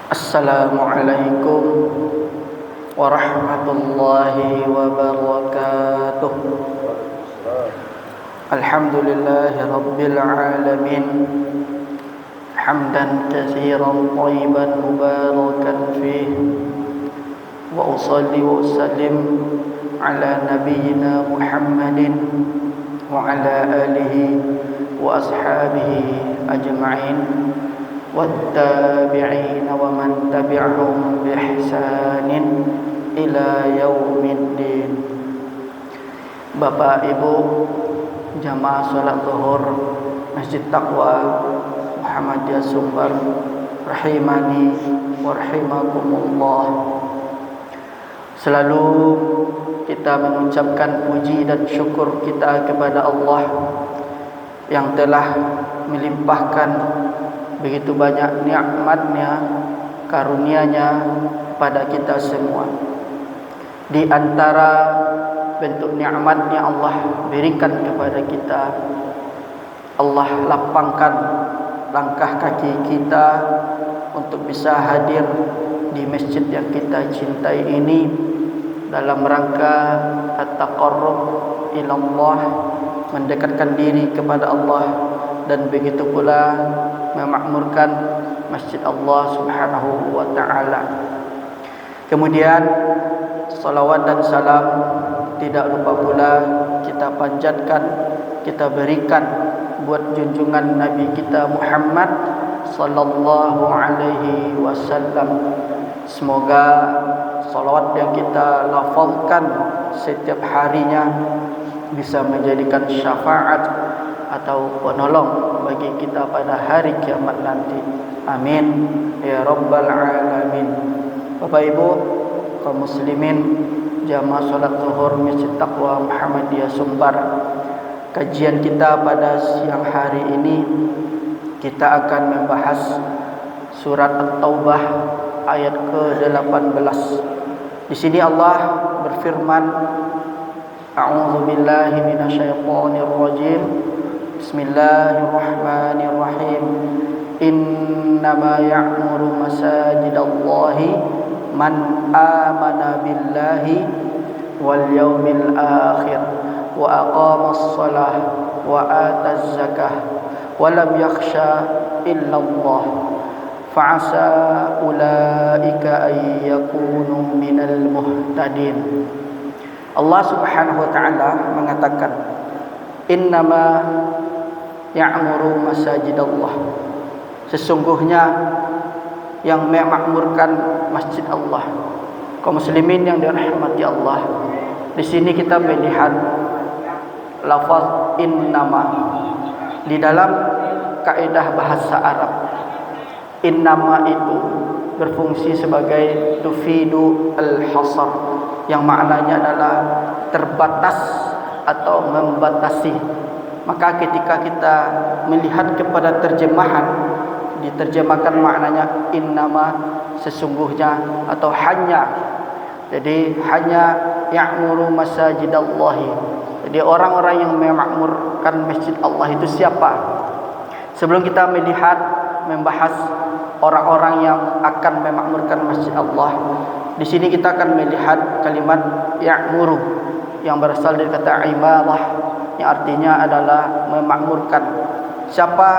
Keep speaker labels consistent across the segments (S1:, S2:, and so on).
S1: Assalamualaikum warahmatullahi wabarakatuh. Alhamdulillahi rabbil alamin. Hamdan katsiran thayyiban mubarakan fihi. Wa usalli wa usallim ala nabiyyina Muhammadin wa ala alihi wa ashabihi ajma'in. والتابعين ومن تبعهم بإحسان إلى يوم الدين. Bapak Ibu jamaah salat zuhur Masjid Taqwa Muhammadiyah Sumbar, rahimani wa rahimakumullah. Selalu kita mengucapkan puji dan syukur kita kepada Allah yang telah melimpahkan begitu banyak nikmatnya, karunia-Nya pada kita semua. Di antara bentuk nikmatnya Allah berikan kepada kita, Allah lapangkan langkah kaki kita untuk bisa hadir di masjid yang kita cintai ini dalam rangka at-taqarrub ila Allah, mendekatkan diri kepada Allah, dan begitu pula memakmurkan masjid Allah Subhanahu wa taala. Kemudian salawat dan salam tidak lupa pula kita panjatkan, kita berikan buat junjungan Nabi kita Muhammad sallallahu alaihi wasallam. Semoga salawat yang kita lafazkan setiap harinya bisa menjadikan syafaat atau penolong bagi kita pada hari kiamat nanti. Amin ya rabbal alamin. Bapak Ibu kaum muslimin jamaah salat zuhur Masjid Taqwa Muhammadiyah Sumbar, kajian kita pada siang hari ini kita akan membahas surat At-Taubah ayat ke-18. Di sini Allah berfirman, A'udzu billahi minasyaitonir rajim. Bismillahirrahmanirrahim. Innama ya'muru masajidallahi man amana billahi wal yawmil akhir wa aqamas shalah wa ataz zakah wa lam yakhsha illa Allah fa'asa ulaika ay yakunu minal muhtadin. Allah Subhanahu wa taala mengatakan, innama ya'muru masajidallah, sesungguhnya yang memakmurkan masjid Allah. Kaum muslimin yang dirahmati Allah, di sini kita melihat lafaz innama di dalam kaidah bahasa Arab. Innama itu berfungsi sebagai tufidu al-hasar, yang maknanya adalah terbatas atau membatasi. Maka ketika kita melihat kepada terjemahan, diterjemahkan maknanya innama, sesungguhnya atau hanya. Jadi hanya ya'muru masajidallahi. Jadi orang-orang yang memakmurkan masjid Allah itu siapa? Sebelum kita melihat membahas orang-orang yang akan memakmurkan masjid Allah, di sini kita akan melihat kalimat ya'muru yang berasal dari kata imarah, yang artinya adalah memakmurkan. Siapa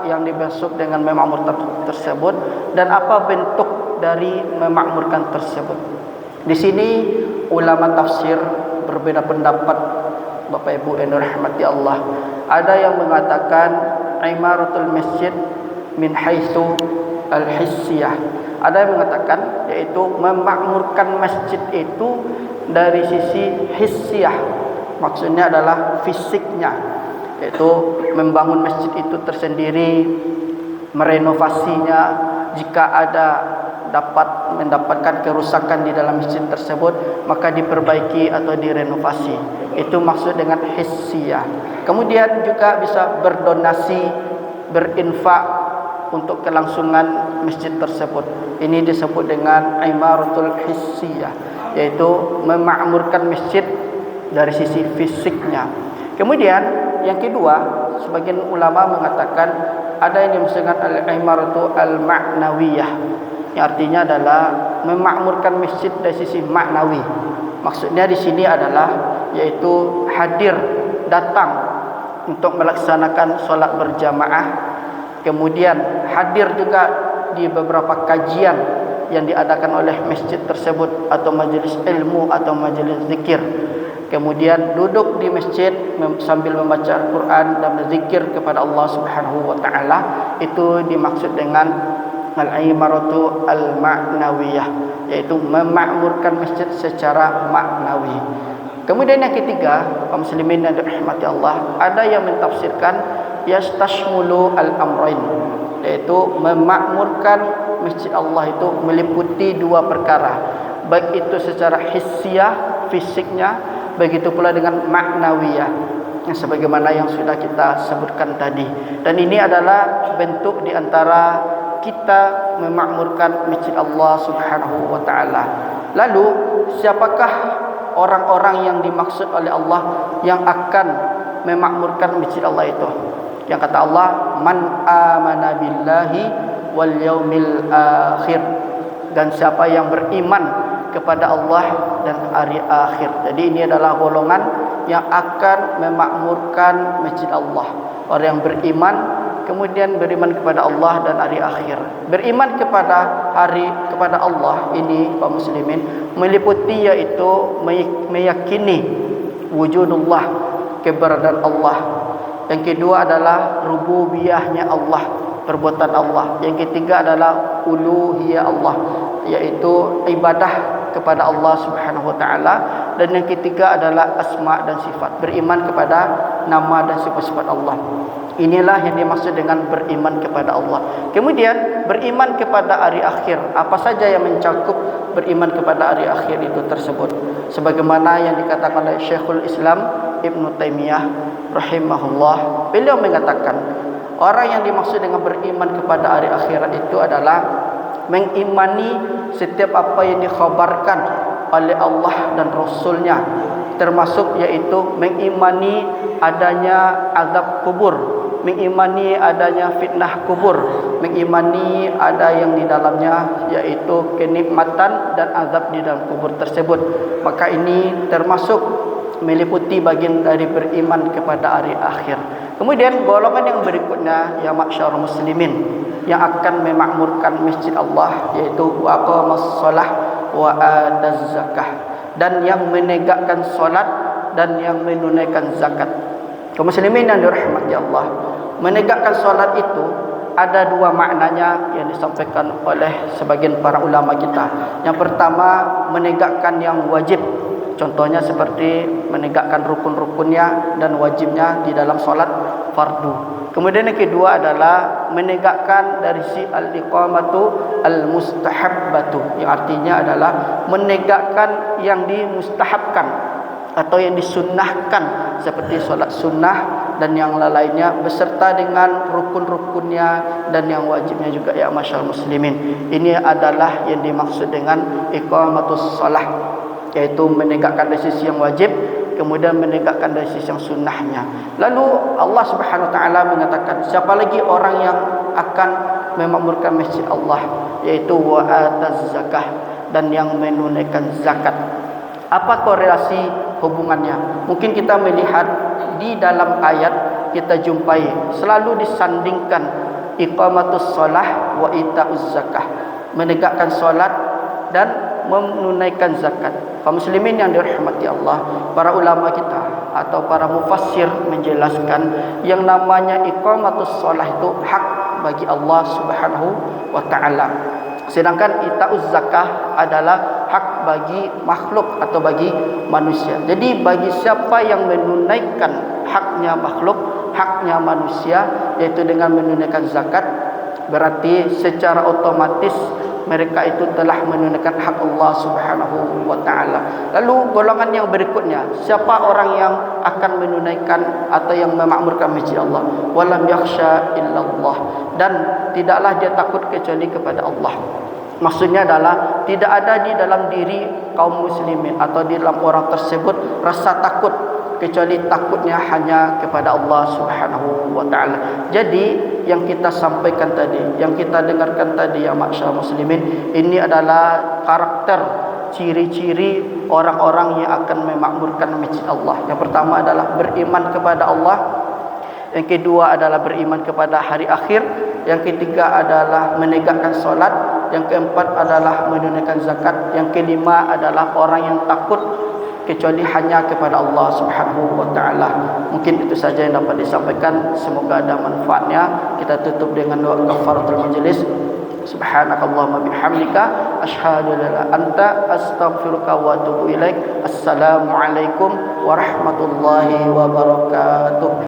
S1: yang dimaksud dengan memakmurkan tersebut dan apa bentuk dari memakmurkan tersebut? Di sini ulama tafsir berbeda pendapat, Bapak Ibu yang dirahmati Allah. Ada yang mengatakan imaratul masjid min haitsu al-hissiyah. Ada yang mengatakan yaitu memakmurkan masjid itu dari sisi hissiyah. Maksudnya adalah fisiknya, yaitu membangun masjid itu tersendiri, merenovasinya jika ada dapat mendapatkan kerusakan di dalam masjid tersebut, maka diperbaiki atau direnovasi. Itu maksud dengan hissiyah. Kemudian juga bisa berdonasi, berinfak untuk kelangsungan masjid tersebut. Ini disebut dengan imaratul hissiyah, yaitu memakmurkan masjid dari sisi fisiknya. Kemudian yang kedua, sebagian ulama mengatakan ada yang disebut al-imaratu al-ma'nawiyah. yang artinya adalah memakmurkan masjid dari sisi maknawi. Maksudnya di sini adalah yaitu hadir, datang untuk melaksanakan solat berjamaah, kemudian hadir juga di beberapa kajian yang diadakan oleh masjid tersebut atau majlis ilmu atau majlis zikir. Kemudian duduk di masjid sambil membaca Al-Quran dan berzikir kepada Allah Subhanahu wa taala. Itu dimaksud dengan al-imaratu al-ma'nawiyah, yaitu memakmurkan masjid secara maknawi. Kemudian yang ketiga, kaum muslimin yang dirahmati Allah, ada yang mentafsirkan yastashmulu al-amrain, yaitu memakmurkan masjid Allah itu meliputi dua perkara, baik itu secara hissiyah, fisiknya, begitu pula dengan maknawiyah, yang sebagaimana yang sudah kita sebutkan tadi. Dan ini adalah bentuk di antara kita memakmurkan masjid Allah Subhanahu wa taala. Lalu siapakah orang-orang yang dimaksud oleh Allah yang akan memakmurkan masjid Allah itu? Yang kata Allah, man amana billahi wal yaumil akhir, dan siapa yang beriman kepada Allah dan hari akhir. Jadi ini adalah golongan yang akan memakmurkan masjid Allah. Orang yang beriman, kemudian beriman kepada Allah dan hari akhir. Beriman kepada Allah ini, kaum muslimin, meliputi yaitu meyakini wujudullah, keberadaan Allah. Yang kedua adalah rububiyahnya Allah, perbuatan Allah. Yang ketiga adalah uluhiyah Allah, yaitu ibadah kepada Allah Subhanahu wa taala. Dan yang ketiga adalah asma dan sifat, beriman kepada nama dan sifat-sifat Allah. Inilah yang dimaksud dengan beriman kepada Allah. Kemudian beriman kepada hari akhir. Apa saja yang mencakup beriman kepada hari akhir itu tersebut? Sebagaimana yang dikatakan oleh Syekhul Islam Ibn Taimiyah rahimahullah, beliau mengatakan orang yang dimaksud dengan beriman kepada hari akhirat itu adalah mengimani setiap apa yang dikhabarkan oleh Allah dan Rasulnya, termasuk yaitu mengimani adanya azab kubur, mengimani adanya fitnah kubur, mengimani ada yang di dalamnya yaitu kenikmatan dan azab di dalam kubur tersebut. Maka ini termasuk meliputi bagian dari beriman kepada hari akhir. Kemudian golongan yang berikutnya, ya ma'syarul muslimin, yang akan memakmurkan masjid Allah, yaitu wa aqamas shalah wa ataz zakah, dan yang menegakkan solat dan yang menunaikan zakat. Kaum muslimin yang dirahmati Allah, menegakkan solat itu ada dua maknanya yang disampaikan oleh sebagian para ulama kita. Yang pertama, menegakkan yang wajib, contohnya seperti menegakkan rukun-rukunnya dan wajibnya di dalam solat fardu. Kemudian yang kedua adalah menegakkan dari si al-iqamatu al-mustahabbatu, yang artinya adalah menegakkan yang dimustahabkan atau yang disunnahkan seperti solat sunnah dan yang lainnya beserta dengan rukun-rukunnya dan yang wajibnya juga, ya masyaallah muslimin. Ini adalah yang dimaksud dengan iqamatus shalah, yaitu menegakkan dari sisi yang wajib, kemudian menegakkan dari sisi yang sunnahnya. Lalu Allah Subhanahu wa taala mengatakan siapa lagi orang yang akan memakmurkan masjid Allah, yaitu wa ataz zakah, dan yang menunaikan zakat. Apa korelasi hubungannya? Mungkin kita melihat di dalam ayat kita jumpai selalu disandingkan iqamatus shalah wa itauz zakah, menegakkan solat dan menunaikan zakat. Kaum muslimin yang dirahmati Allah, para ulama kita atau para mufassir menjelaskan yang namanya iqamatus shalah itu hak bagi Allah Subhanahu wa taala. Sedangkan itauz zakah adalah hak bagi makhluk atau bagi manusia. Jadi bagi siapa yang menunaikan haknya makhluk, haknya manusia, yaitu dengan menunaikan zakat, berarti secara otomatis mereka itu telah menunaikan hak Allah Subhanahu wa taala. Lalu golongan yang berikutnya, siapa orang yang akan menunaikan atau yang memakmurkan masjid Allah? Walam yakhsha illallah, dan tidaklah dia takut kecuali kepada Allah. Maksudnya adalah tidak ada di dalam diri kaum muslimin atau di dalam orang tersebut rasa takut kecuali takutnya hanya kepada Allah Subhanahu wa taala. Jadi yang kita sampaikan tadi, yang kita dengarkan tadi ya masyarakat muslimin, ini adalah karakter ciri-ciri orang-orang yang akan memakmurkan masjid Allah. Yang pertama adalah beriman kepada Allah. Yang kedua adalah beriman kepada hari akhir. Yang ketiga adalah menegakkan solat. Yang keempat adalah menunaikan zakat. Yang kelima adalah orang yang takut kecuali hanya kepada Allah Subhanahu wa taala. Mungkin itu saja yang dapat disampaikan, semoga ada manfaatnya. Kita tutup dengan doa kafaratul majlis. Subhanakallahumma bihamdika asyhadu an la ilaha illa anta astaghfiruka wa atubu ilaik. Assalamualaikum warahmatullahi wabarakatuh.